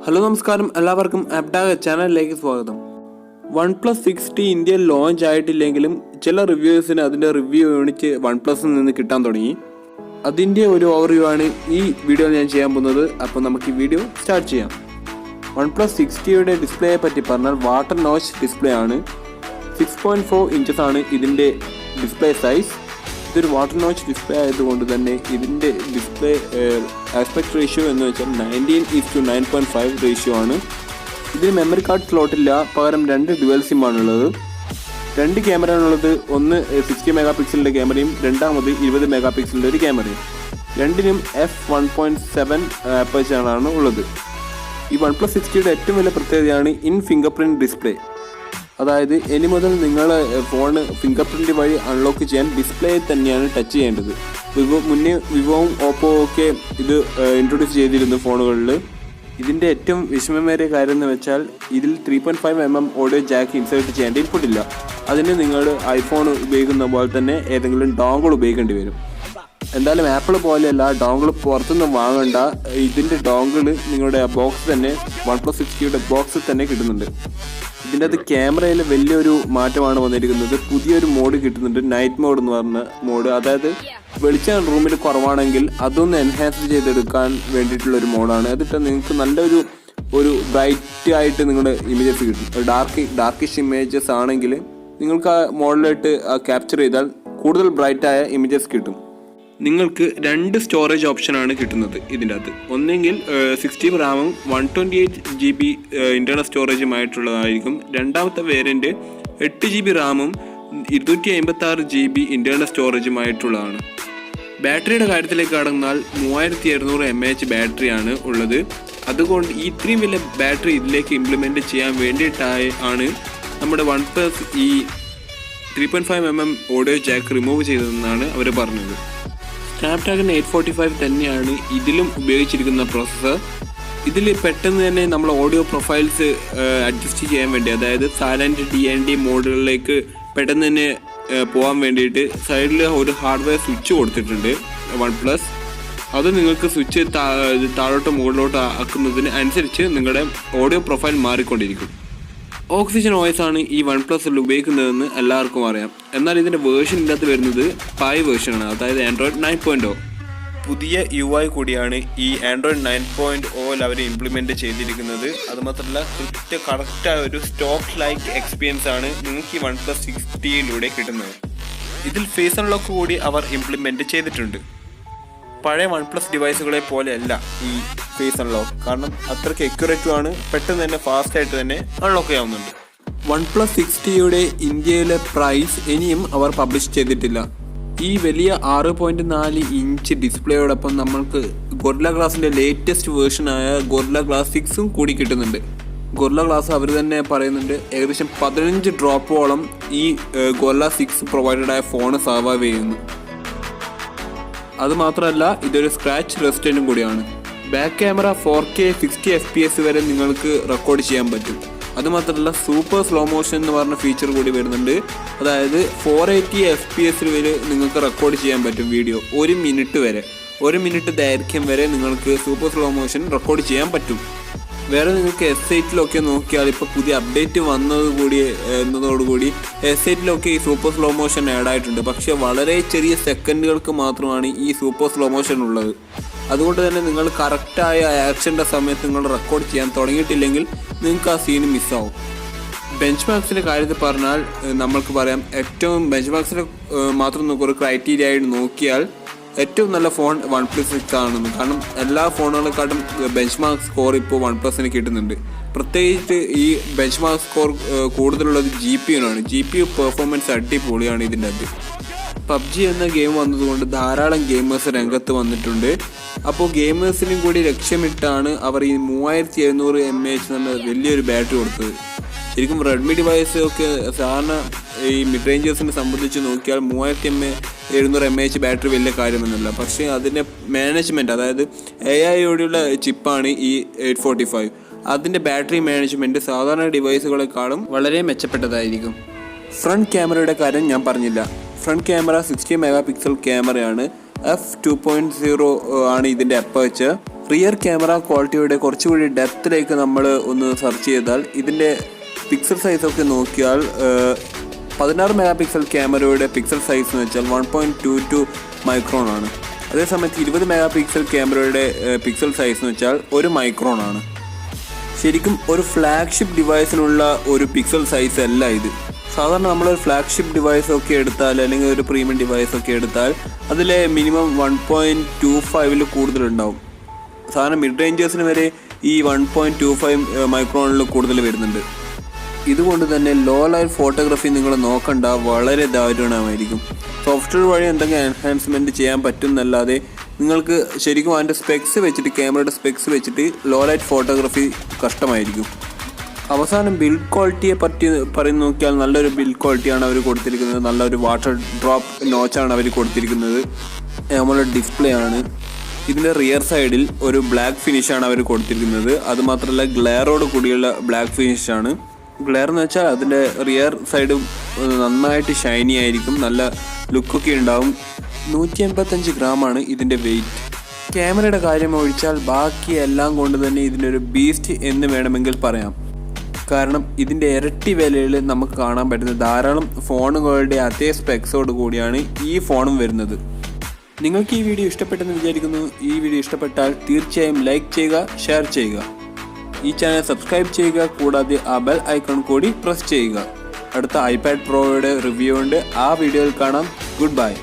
Hello നമസ്കാരം, എല്ലാവർക്കും DAGGER ചാനലിലേക്ക് സ്വാഗതം. OnePlus 6T ഇന്ത്യയിൽ ലോഞ്ച് ആയിട്ടില്ലെങ്കിലും ചില റിവ്യൂസിന് അതിൻ്റെ റിവ്യൂ യൂണിറ്റ് OnePlusൽ നിന്ന് കിട്ടാൻ തുടങ്ങി. അതിൻ്റെ ഒരു ഓവർവ്യൂ ആണ് ഈ വീഡിയോയിൽ ഞാൻ ചെയ്യാൻ പോകുന്നത്. അപ്പോൾ നമുക്ക് ഈ വീഡിയോ സ്റ്റാർട്ട് ചെയ്യാം. OnePlus 6Tയുടെ ഡിസ്പ്ലേയെ പറ്റി പറഞ്ഞാൽ വാട്ടർ നോച്ച് ഡിസ്പ്ലേ ആണ്. 6.4 ഇഞ്ചസ് ആണ് ഇതിൻ്റെ ഡിസ്പ്ലേ സൈസ്. ഇതൊരു വാട്ടർ നോച്ച് ഡിസ്പ്ലേ ആയതുകൊണ്ട് തന്നെ ഇതിൻ്റെ ഡിസ്പ്ലേ ആസ്പെക്ട് റേഷ്യോ എന്ന് വെച്ചാൽ 19:9.5 റേഷ്യോ ആണ്. ഇതിന് മെമ്മറി കാർഡ് സ്ലോട്ടില്ല, പകരം 2 ഡ്യുവൽ സിം ആണുള്ളത്. 2 ക്യാമറയാണുള്ളത്. ഒന്ന് 60 മെഗാ പിക്സലിൻ്റെ ക്യാമറയും രണ്ടാമത് 20 മെഗാ പിക്സലിൻ്റെ ഒരു ക്യാമറയും. രണ്ടിനും f1.7 അപ്പേച്ചറാണ് ഉള്ളത്. ഈ OnePlus 6Tയുടെ ഏറ്റവും വലിയ പ്രത്യേകതയാണ് ഇൻ ഫിംഗർ പ്രിൻറ്റ് ഡിസ്പ്ലേ. അതായത് ഇനി മുതൽ നിങ്ങൾ ഫോൺ ഫിംഗർ പ്രിൻറ്റ് വഴി അൺലോക്ക് ചെയ്യാൻ ഡിസ്പ്ലേയിൽ തന്നെയാണ് ടച്ച് ചെയ്യേണ്ടത്. വിവോവും ഓപ്പോവും ഒക്കെ ഇത് ഇൻട്രൊഡ്യൂസ് ചെയ്തിരുന്നു ഫോണുകളിൽ. ഇതിൻ്റെ ഏറ്റവും വിഷമമേറിയ കാര്യം എന്ന് വെച്ചാൽ ഇതിൽ 3.5mm ഓഡിയോ ജാക്ക് ഇൻസേർട്ട് ചെയ്യേണ്ട ഇൻപുട്ട് ഇല്ല. അതിന് നിങ്ങൾ ഐഫോൺ ഉപയോഗിക്കുന്ന പോലെ തന്നെ ഏതെങ്കിലും ഡോങ്കിൾ ഉപയോഗിക്കേണ്ടി വരും. എന്തായാലും ആപ്പിൾ പോലെയല്ല, ഡോങ്കിൾ പുറത്തുനിന്ന് വാങ്ങേണ്ട. ഇതിൻ്റെ ഡോങ്കിൾ നിങ്ങളുടെ ബോക്സ് തന്നെ OnePlus 6Tയുടെ ബോക്സിൽ തന്നെ കിട്ടുന്നുണ്ട്. ഇതിൻ്റെ അത് ക്യാമറയിൽ വലിയൊരു മാറ്റമാണ് വന്നിരിക്കുന്നത്. പുതിയൊരു മോഡ് കിട്ടുന്നുണ്ട്, നൈറ്റ് മോഡ് എന്ന് പറഞ്ഞ മോഡ്. അതായത് വെളിച്ചം റൂമിൽ കുറവാണെങ്കിൽ അതൊന്ന് എൻഹാൻസ് ചെയ്തെടുക്കാൻ വേണ്ടിയിട്ടുള്ളൊരു മോഡാണ്. അതിട്ട് നിങ്ങൾക്ക് നല്ലൊരു ബ്രൈറ്റ് ആയിട്ട് നിങ്ങളുടെ ഇമേജസ് കിട്ടും. ഡാർക്കിഷ് ഇമേജസ് ആണെങ്കിൽ നിങ്ങൾക്ക് ആ മോഡിലായിട്ട് ക്യാപ്ചർ ചെയ്താൽ കൂടുതൽ ബ്രൈറ്റായ ഇമേജസ് കിട്ടും. നിങ്ങൾക്ക് 2 സ്റ്റോറേജ് ഓപ്ഷനാണ് കിട്ടുന്നത് ഇതിൻ്റെ അകത്ത്. ഒന്നെങ്കിൽ 16 റാമും 128 GB ഇൻറ്റേർണൽ സ്റ്റോറേജുമായിട്ടുള്ളതായിരിക്കും. രണ്ടാമത്തെ വേരിയൻറ്റ് 8 GB റാമും 256 GB ഇൻറ്റേർണൽ സ്റ്റോറേജുമായിട്ടുള്ളതാണ്. ബാറ്ററിയുടെ കാര്യത്തിലേക്ക് കടന്നാൽ 3200 mAh ബാറ്ററിയാണ് ഉള്ളത്. അതുകൊണ്ട് ഇത്രയും വലിയ ബാറ്ററി ഇതിലേക്ക് ഇംപ്ലിമെൻറ്റ് ചെയ്യാൻ വേണ്ടിയിട്ടാണ് നമ്മുടെ OnePlus ഈ 3.5mm ഓഡിയോ ജാക്ക് റിമൂവ് ചെയ്തതെന്നാണ് അവർ പറഞ്ഞത്. സ്നാപ്ഡ്രാഗൺ 845 തന്നെയാണ് ഇതിലും ഉപയോഗിച്ചിരിക്കുന്ന പ്രോസസ്സർ. ഇതിൽ പെട്ടെന്ന് തന്നെ നമ്മൾ ഓഡിയോ പ്രൊഫൈൽസ് അഡ്ജസ്റ്റ് ചെയ്യാൻ വേണ്ടി, അതായത് സൈലൻറ്റ് DND മോഡുകളിലേക്ക് പെട്ടെന്ന് തന്നെ പോകാൻ വേണ്ടിയിട്ട് സൈഡിൽ ഒരു ഹാർഡ്വെയർ സ്വിച്ച് കൊടുത്തിട്ടുണ്ട് OnePlus. അത് നിങ്ങൾക്ക് സ്വിച്ച് താഴോട്ടോ മുകളിലോട്ടോ ആക്കുന്നതിന് അനുസരിച്ച് നിങ്ങളുടെ ഓഡിയോ പ്രൊഫൈൽ മാറിക്കൊണ്ടിരിക്കും. ഓക്സിജൻ OS ആണ് ഈ OnePlusൽ ഉപയോഗിക്കുന്നതെന്ന് എല്ലാവർക്കും അറിയാം. എന്നാൽ ഇതിൻ്റെ വേർഷൻ ഇതിനകത്ത് വരുന്നത് പൈ വേർഷനാണ്, അതായത് Android 9.0. പുതിയ UI കൂടിയാണ് ഈ Android 9.0 അവർ ഇംപ്ലിമെൻറ്റ് ചെയ്തിരിക്കുന്നത്. അതുമാത്രമല്ല കറക്റ്റായ ഒരു സ്റ്റോക്ക് ലൈക്ക് എക്സ്പീരിയൻസ് ആണ് നിങ്ങൾക്ക് ഈ OnePlus 6Tയിലൂടെ കിട്ടുന്നത്. ഇതിൽ ഫേസ് അൺലോക്ക് കൂടി അവർ ഇംപ്ലിമെൻറ്റ് ചെയ്തിട്ടുണ്ട്. പഴയ OnePlus ഡിവൈസുകളെ പോലെയല്ല ഈ ഫേസ് അൺലോക്ക്, കാരണം അത്രയ്ക്ക് അക്യുറേറ്റുമാണ്. പെട്ടെന്ന് തന്നെ ഫാസ്റ്റായിട്ട് തന്നെ അൺലോക്ക് ചെയ്യാവുന്നുണ്ട്. OnePlus 6Tയുടെ ഇന്ത്യയിലെ പ്രൈസ് ഇനിയും അവർ പബ്ലിഷ് ചെയ്തിട്ടില്ല. ഈ വലിയ 6.4 ഇഞ്ച് ഡിസ്പ്ലേയോടൊപ്പം നമ്മൾക്ക് ഗൊറില്ല ഗ്ലാസിൻ്റെ ലേറ്റസ്റ്റ് വേർഷനായ ഗൊറില്ല ഗ്ലാസ് 6ഉം കൂടി കിട്ടുന്നുണ്ട്. ഗൊറില്ല ഗ്ലാസ് അവർ തന്നെ പറയുന്നുണ്ട് ഏകദേശം 15 ഡ്രോപ്പോളം ഈ ഗൊറില്ല 6 പ്രൊവൈഡഡ് ആയ ഫോൺ സർവൈവ് ചെയ്യുന്നു. അതുമാത്രമല്ല ഇതൊരു സ്ക്രാച്ച് റെസിസ്റ്റൻറ്റും കൂടിയാണ്. ബാക്ക് ക്യാമറ 4K 60 FPS വരെ നിങ്ങൾക്ക് റെക്കോർഡ് ചെയ്യാൻ പറ്റും. അതുമാത്രമല്ല സൂപ്പർ സ്ലോ മോഷൻ എന്ന് പറഞ്ഞ ഫീച്ചർ കൂടി വരുന്നുണ്ട്. അതായത് 480 FPS വരെ നിങ്ങൾക്ക് റെക്കോർഡ് ചെയ്യാൻ പറ്റും വീഡിയോ. 1 മിനിറ്റ് ദൈർഘ്യം വരെ നിങ്ങൾക്ക് സൂപ്പർ സ്ലോ മോഷൻ റെക്കോർഡ് ചെയ്യാൻ പറ്റും. വേറെ നിങ്ങൾക്ക് S8 നോക്കിയാൽ ഇപ്പോൾ പുതിയ അപ്ഡേറ്റ് എന്നതോടുകൂടി S8 ഈ സൂപ്പർ സ്ലോ മോഷൻ ആഡ് ആയിട്ടുണ്ട്. പക്ഷേ വളരെ ചെറിയ സെക്കൻഡുകൾക്ക് മാത്രമാണ് ഈ സൂപ്പർ സ്ലോ മോഷൻ ഉള്ളത്. അതുകൊണ്ട് തന്നെ നിങ്ങൾ കറക്റ്റായ ആക്ഷൻ്റെ സമയത്ത് നിങ്ങൾ റെക്കോർഡ് ചെയ്യാൻ തുടങ്ങിയിട്ടില്ലെങ്കിൽ നിങ്ങൾക്ക് ആ സീന് മിസ്സാവും. ബെഞ്ച് മാർക്സിൻ്റെ കാര്യത്തിൽ പറഞ്ഞാൽ നമ്മൾക്ക് പറയാം, ഏറ്റവും ബെഞ്ച് മാർക്സിനെ മാത്രം ഒരു ക്രൈറ്റീരിയ ആയിട്ട് നോക്കിയാൽ ഏറ്റവും നല്ല ഫോൺ OnePlus 6 ആണെന്ന്. കാരണം എല്ലാ ഫോണുകളെക്കാട്ടും ബെഞ്ച് മാർക്ക് സ്കോർ ഇപ്പോൾ OnePlusന് കിട്ടുന്നുണ്ട്. പ്രത്യേകിച്ച് ഈ ബെഞ്ച് മാർക്ക് സ്കോർ കൂടുതലുള്ളത് GPU-നാണ്. GPU പെർഫോമൻസ് അടിപൊളിയാണ് ഇതിൻ്റെ അത്. PUBG എന്ന ഗെയിം വന്നതുകൊണ്ട് ധാരാളം ഗെയിമേഴ്സ് രംഗത്ത് വന്നിട്ടുണ്ട്. അപ്പോൾ ഗെയിമേഴ്സിനും കൂടി ലക്ഷ്യമിട്ടാണ് അവർ ഈ 3700 mAh എന്ന വലിയൊരു ബാറ്ററി കൊടുത്തത്. ശരിക്കും റെഡ്മി ഡിവൈസ് ഒക്കെ സാധാരണ ഈ മിഡ് റേഞ്ചേഴ്സിനെ സംബന്ധിച്ച് നോക്കിയാൽ 3700 mAh ബാറ്ററി വലിയ കാര്യമൊന്നുമില്ല. പക്ഷേ അതിൻ്റെ മാനേജ്മെൻറ്റ്, അതായത് AI-യോടെയുള്ള ചിപ്പാണ് ഈ 845. അതിൻ്റെ ബാറ്ററി മാനേജ്മെൻറ്റ് സാധാരണ ഡിവൈസുകളെക്കാളും വളരെ മെച്ചപ്പെട്ടതായിരിക്കും. ഫ്രണ്ട് ക്യാമറയുടെ കാര്യം ഞാൻ പറഞ്ഞില്ല. ഫ്രണ്ട് ക്യാമറ 60 മെഗാ പിക്സൽ ക്യാമറയാണ്. f2.0 ആണ് ഇതിൻ്റെ അപ്പേച്ചർ. റിയർ ക്യാമറ ക്വാളിറ്റിയുടെ കുറച്ചുകൂടി ഡെപ്തിലേക്ക് നമ്മൾ ഒന്ന് സെർച്ച് ചെയ്താൽ ഇതിൻ്റെ പിക്സൽ സൈസൊക്കെ നോക്കിയാൽ 16 മെഗാ പിക്സൽ ക്യാമറയുടെ പിക്സൽ സൈസ് എന്ന് വെച്ചാൽ 1.22 മൈക്രോൺ ആണ്. അതേസമയത്ത് 20 മെഗാ പിക്സൽ ക്യാമറയുടെ പിക്സൽ സൈസ് എന്ന് വെച്ചാൽ 1 മൈക്രോൺ ആണ്. ശരിക്കും ഒരു ഫ്ലാഗ്ഷിപ്പ് ഡിവൈസിനുള്ള ഒരു പിക്സൽ സൈസ് അല്ല ഇത്. സാധാരണ നമ്മളൊരു ഫ്ലാഗ്ഷിപ്പ് ഡിവൈസൊക്കെ എടുത്താൽ അല്ലെങ്കിൽ ഒരു പ്രീമിയം ഡിവൈസൊക്കെ എടുത്താൽ അതിലെ മിനിമം 1.25 കൂടുതലുണ്ടാവും. സാധാരണ മിഡ് റേഞ്ചേഴ്സിന് വരെ ഈ 1.25 മൈക്രോണിൽ കൂടുതൽ വരുന്നുണ്ട്. ഇതുകൊണ്ട് തന്നെ ലോ ലൈറ്റ് ഫോട്ടോഗ്രാഫി നിങ്ങൾ നോക്കണ്ട, വളരെ ദാരുണമായിരിക്കും. സോഫ്റ്റ്വെയർ വഴി എന്തെങ്കിലും എൻഹാൻസ്മെൻറ്റ് ചെയ്യാൻ പറ്റുന്നല്ലാതെ നിങ്ങൾക്ക് ശരിക്കും അതിൻ്റെ സ്പെക്സ് വെച്ചിട്ട് ക്യാമറയുടെ സ്പെക്സ് വെച്ചിട്ട് ലോ ലൈറ്റ് ഫോട്ടോഗ്രാഫി കഷ്ടമായിരിക്കും. അവസാനം ബിൽഡ് ക്വാളിറ്റിയെ പറ്റി പറയുന്ന നോക്കിയാൽ നല്ലൊരു ബിൽഡ് ക്വാളിറ്റിയാണ് അവർ കൊടുത്തിരിക്കുന്നത്. നല്ലൊരു വാട്ടർ ഡ്രോപ്പ് നോച്ചാണ് അവർ കൊടുത്തിരിക്കുന്നത്. നമ്മളുടെ ഡിസ്പ്ലേ ആണ്. ഇതിൻ്റെ റിയർ സൈഡിൽ ഒരു ബ്ലാക്ക് ഫിനിഷാണ് അവർ കൊടുത്തിരിക്കുന്നത്. അതുമാത്രമല്ല ഗ്ലെയറോട് കൂടിയുള്ള ബ്ലാക്ക് ഫിനിഷാണ്. ഗ്ലെയർ എന്ന് വെച്ചാൽ അതിൻ്റെ റിയർ സൈഡ് നന്നായിട്ട് ഷൈനി ആയിരിക്കും, നല്ല ലുക്കൊക്കെ ഉണ്ടാവും. 185 ഗ്രാമാണ് ഇതിൻ്റെ വെയിറ്റ്. ക്യാമറയുടെ കാര്യം ഒഴിച്ചാൽ ബാക്കി എല്ലാം കൊണ്ട് തന്നെ ഇതിൻ്റെ ഒരു ബീസ്റ്റ് എന്ന് വേണമെങ്കിൽ പറയാം. കാരണം ഇതിൻ്റെ ഇരട്ടി വിലയിൽ നമുക്ക് കാണാൻ പറ്റുന്ന ധാരാളം ഫോണുകളുടെ അതേ സ്പെക്സോട് കൂടിയാണ് ഈ ഫോണും വരുന്നത്. നിങ്ങൾക്ക് ഈ വീഡിയോ ഇഷ്ടപ്പെട്ടെന്ന് വിചാരിക്കുന്നു. ഈ വീഡിയോ ഇഷ്ടപ്പെട്ടാൽ തീർച്ചയായും ലൈക്ക് ചെയ്യുക, ഷെയർ ചെയ്യുക, ഈ ചാനൽ സബ്സ്ക്രൈബ് ചെയ്യുക, കൂടാതെ ആ ബെൽ ഐക്കൺ കൂടി പ്രസ് ചെയ്യുക. അടുത്ത ഐപാഡ് പ്രോയുടെ റിവ്യൂ ഉണ്ട്, ആ വീഡിയോയിൽ കാണാം. Good bye.